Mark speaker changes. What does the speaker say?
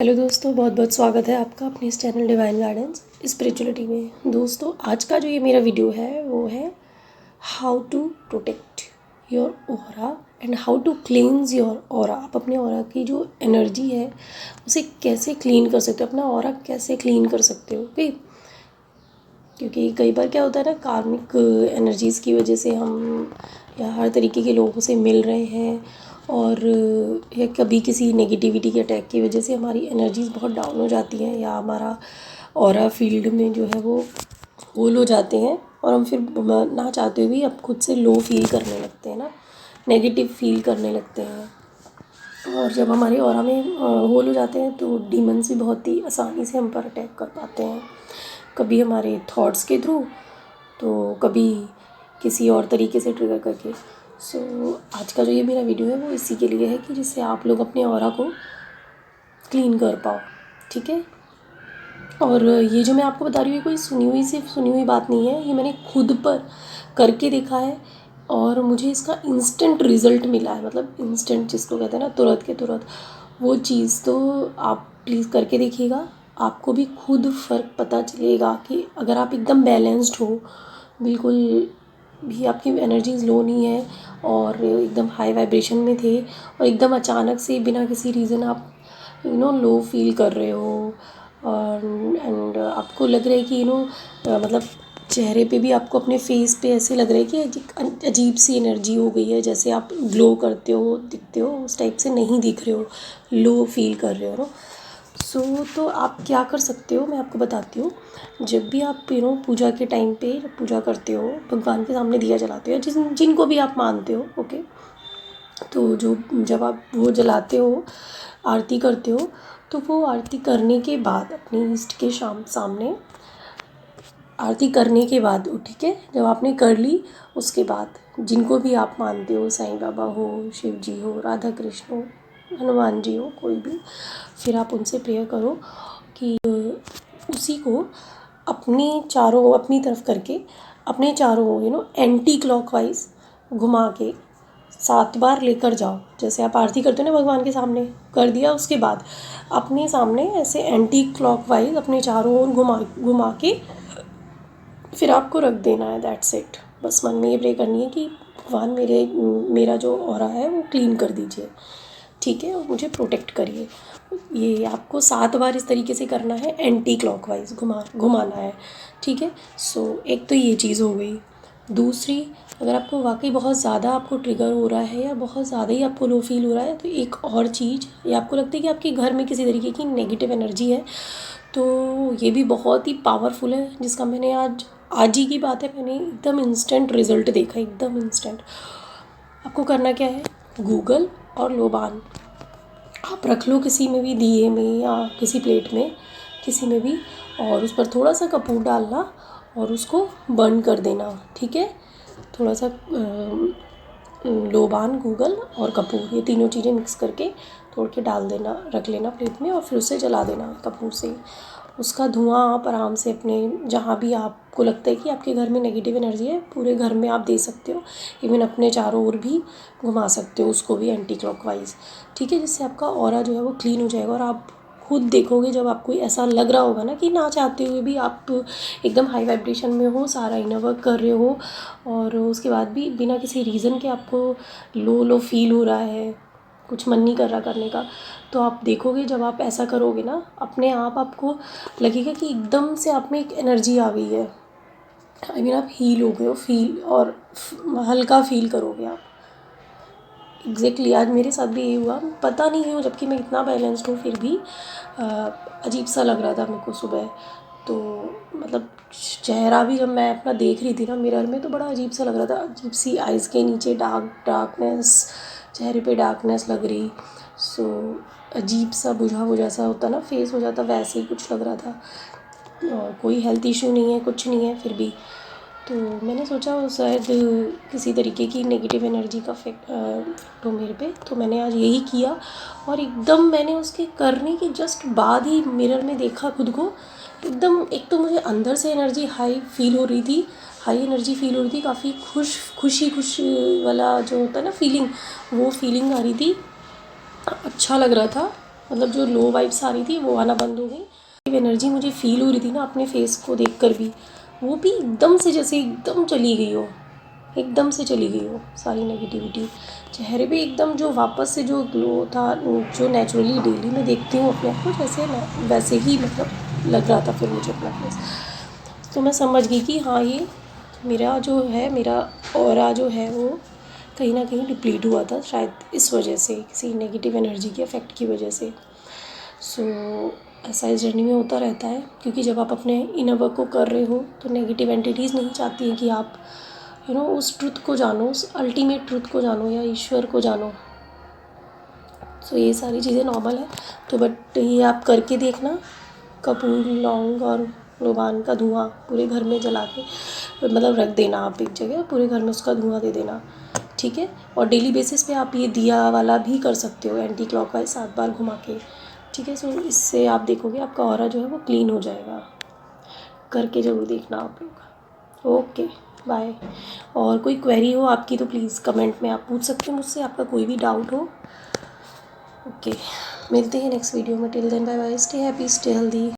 Speaker 1: Hello दोस्तों, बहुत बहुत स्वागत है आपका अपने इस चैनल डिवाइन गार्डन्स स्पिरिचुअलिटी में। दोस्तों, आज का जो ये मेरा वीडियो है वो है how to protect your aura and how to cleanse your aura. आप अपने ऑरा की जो एनर्जी है उसे कैसे क्लीन कर सकते हो, अपना ऑरा कैसे क्लीन कर सकते हो। ओके, क्योंकि कई बार क्या होता है ना, कार्मिक एनर्जीज़ की वजह से हम या हर तरीके के लोगों से मिल रहे हैं और या कभी किसी नेगेटिविटी के अटैक की वजह से हमारी एनर्जीज़ बहुत डाउन हो जाती हैं या हमारा ऑरा फील्ड में जो है वो होल हो जाते हैं और हम फिर ना चाहते हुए भी अब खुद से लो फील करने लगते हैं ना, नेगेटिव फील करने लगते हैं। और जब हमारे ऑरा में होल हो जाते हैं तो डीमंस भी बहुत ही आसानी से हम पर अटैक कर पाते हैं, कभी हमारे थॉट्स के थ्रू तो कभी किसी और तरीके से ट्रिगर करके। सो आज का जो ये मेरा वीडियो है वो इसी के लिए है कि जिससे आप लोग अपने ऑरा को क्लीन कर पाओ, ठीक है। और ये जो मैं आपको बता रही हूँ कोई सिर्फ सुनी हुई बात नहीं है, ये मैंने खुद पर करके देखा है और मुझे इसका इंस्टेंट रिज़ल्ट मिला है। मतलब इंस्टेंट जिसको कहते हैं ना, तुरंत के तुरंत वो चीज़। तो आप प्लीज़ करके देखिएगा, आपको भी खुद फ़र्क पता चलेगा कि अगर आप एकदम बैलेंस्ड हो, बिल्कुल भी आपकी एनर्जीज़ लो नहीं है और एकदम हाई वाइब्रेशन में थे और एकदम अचानक से बिना किसी रीज़न आप लो फील कर रहे हो और एंड आपको लग रहा है कि मतलब चेहरे पे भी आपको अपने फेस पे ऐसे लग रहा है कि अजीब सी एनर्जी हो गई है, जैसे आप ग्लो करते हो, दिखते हो, उस टाइप से नहीं दिख रहे हो, लो फील कर रहे हो ना। तो आप क्या कर सकते हो, मैं आपको बताती हूँ। जब भी आप पूजा के टाइम पे जब पूजा करते हो, भगवान के सामने दिया जलाते हो, जिनको भी आप मानते हो, ओके, तो जब आप वो जलाते हो, आरती करते हो, तो वो आरती करने के बाद अपनी इष्ट के सामने आरती करने के बाद, ठीक है, जब आपने कर ली उसके बाद जिनको भी आप मानते हो, साईं बाबा हो, शिव जी हो, राधा कृष्ण हो, हनुमान जी हो, कोई भी, फिर आप उनसे प्रेयर करो कि उसी को अपनी तरफ करके अपने चारों एंटी क्लॉकवाइज घुमा के 7 बार लेकर जाओ। जैसे आप आरती करते हो ना, भगवान के सामने कर दिया, उसके बाद अपने सामने ऐसे एंटी क्लॉकवाइज अपने चारों ओर घुमा घुमा के फिर आपको रख देना है। That's it. बस मन में ये प्रे करनी है कि भगवान मेरा जो ऑरा है वो क्लीन कर दीजिए, ठीक है, और मुझे प्रोटेक्ट करिए। ये आपको 7 बार इस तरीके से करना है, एंटी क्लॉकवाइज घुमाना है, ठीक है। सो एक तो ये चीज़ हो गई। दूसरी, अगर आपको वाकई बहुत ज़्यादा आपको ट्रिगर हो रहा है या बहुत ज़्यादा ही आपको लो फील हो रहा है, तो एक और चीज़, या आपको लगता है कि आपके घर में किसी तरीके की नेगेटिव एनर्जी है, तो ये भी बहुत ही पावरफुल है, जिसका मैंने आज ही की बात है, मैंने एकदम इंस्टेंट रिज़ल्ट देखा, एकदम इंस्टेंट। आपको करना क्या है, गूगल और लोबान आप रख लो किसी में भी, दिए में या किसी प्लेट में, किसी में भी, और उस पर थोड़ा सा कपूर डालना और उसको बर्न कर देना, ठीक है। थोड़ा सा लोबान, गूगल और कपूर, ये तीनों चीज़ें मिक्स करके तोड़ के डाल देना, रख लेना प्लेट में और फिर उसे जला देना कपूर से। उसका धुआं आप आराम से अपने जहाँ भी आपको लगता है कि आपके घर में नेगेटिव एनर्जी है, पूरे घर में आप दे सकते हो, इवन अपने चारों ओर भी घुमा सकते हो उसको भी एंटी क्लॉकवाइज, ठीक है, जिससे आपका ऑरा जो है वो क्लीन हो जाएगा। और आप खुद देखोगे, जब आपको ऐसा लग रहा होगा ना कि ना चाहते हुए भी आप एकदम हाई वाइब्रेशन में हो, सारा इनर वर्क कर रहे हो और उसके बाद भी बिना किसी रीज़न के आपको लो फील हो रहा है, कुछ मन नहीं कर रहा करने का, तो आप देखोगे जब आप ऐसा करोगे ना, अपने आप आपको लगेगा कि एकदम से आप में एक एनर्जी आ गई है। आई मीन आप हील हो गए हो, फील और हल्का फील करोगे आप। एग्जैक्टली आज मेरे साथ भी ये हुआ, पता नहीं क्यों, जबकि मैं इतना बैलेंस्ड हूँ फिर भी अजीब सा लग रहा था मेरे को सुबह। तो मतलब चेहरा भी जब मैं अपना देख रही थी ना मिरर में, तो बड़ा अजीब सा लग रहा था, अजीब सी आइज़ के नीचे डार्कनेस, चेहरे पे डार्कनेस लग रही। सो अजीब सा बुझा बुझा सा होता ना फेस हो जाता, वैसे ही कुछ लग रहा था। और कोई हेल्थ इशू नहीं है, कुछ नहीं है, फिर भी तो मैंने सोचा वो शायद किसी तरीके की नेगेटिव एनर्जी का इफेक्ट हो मेरे पे, तो मैंने आज यही किया। और एकदम मैंने उसके करने के जस्ट बाद ही मिरर में देखा खुद को, एकदम एक तो मुझे अंदर से एनर्जी हाई फील हो रही थी, हाई एनर्जी फील हो रही थी, काफ़ी खुशी वाला जो होता है ना फीलिंग, वो फीलिंग आ रही थी, अच्छा लग रहा था। मतलब जो लो वाइब्स आ रही थी वो आना बंद हो गई। एनर्जी मुझे फील हो रही थी ना अपने फेस को देखकर भी, वो भी एकदम से जैसे एकदम चली गई हो, एकदम से चली गई हो सारी नेगेटिविटी। चेहरे पे एकदम जो वापस से जो ग्लो था, जो नेचुरली डेली मैं देखती हूँ अपने आप को जैसे ना, वैसे ही मतलब लग रहा था फिर मुझे अपना फेस। तो मैं समझ गई कि हाँ, ये मेरा जो है, मेरा ऑरा जो है वो कहीं ना कहीं डिप्लीट हुआ था शायद इस वजह से, किसी नेगेटिव एनर्जी के इफ़ेक्ट की वजह से। सो ऐसा इस जर्नी में होता रहता है, क्योंकि जब आप अपने इनर वर्क को कर रहे हो तो नेगेटिव एंटिटीज़ नहीं चाहती हैं कि आप उस ट्रुथ को जानो, उस अल्टीमेट ट्रुथ को जानो या ईश्वर को जानो। सो ये सारी चीज़ें नॉर्मल है। तो बट ये आप करके देखना, कपूर, लौंग और लोबान का धुआं पूरे घर में जला के मतलब रख देना, आप एक जगह पूरे घर में उसका धुआं दे देना, ठीक है। और डेली बेसिस पे आप ये दिया वाला भी कर सकते हो, एंटी क्लॉकवाइज 7 बार घुमा के, ठीक है। सो इससे आप देखोगे आपका ऑरा जो है वो क्लीन हो जाएगा। करके ज़रूर देखना आप लोग। Okay, bye. और कोई क्वेरी हो आपकी तो प्लीज़ कमेंट में आप पूछ सकते हो मुझसे, आपका कोई भी डाउट हो। ओके, मिलते हैं नेक्स्ट वीडियो में। Till then bye bye, stay happy, stay healthy.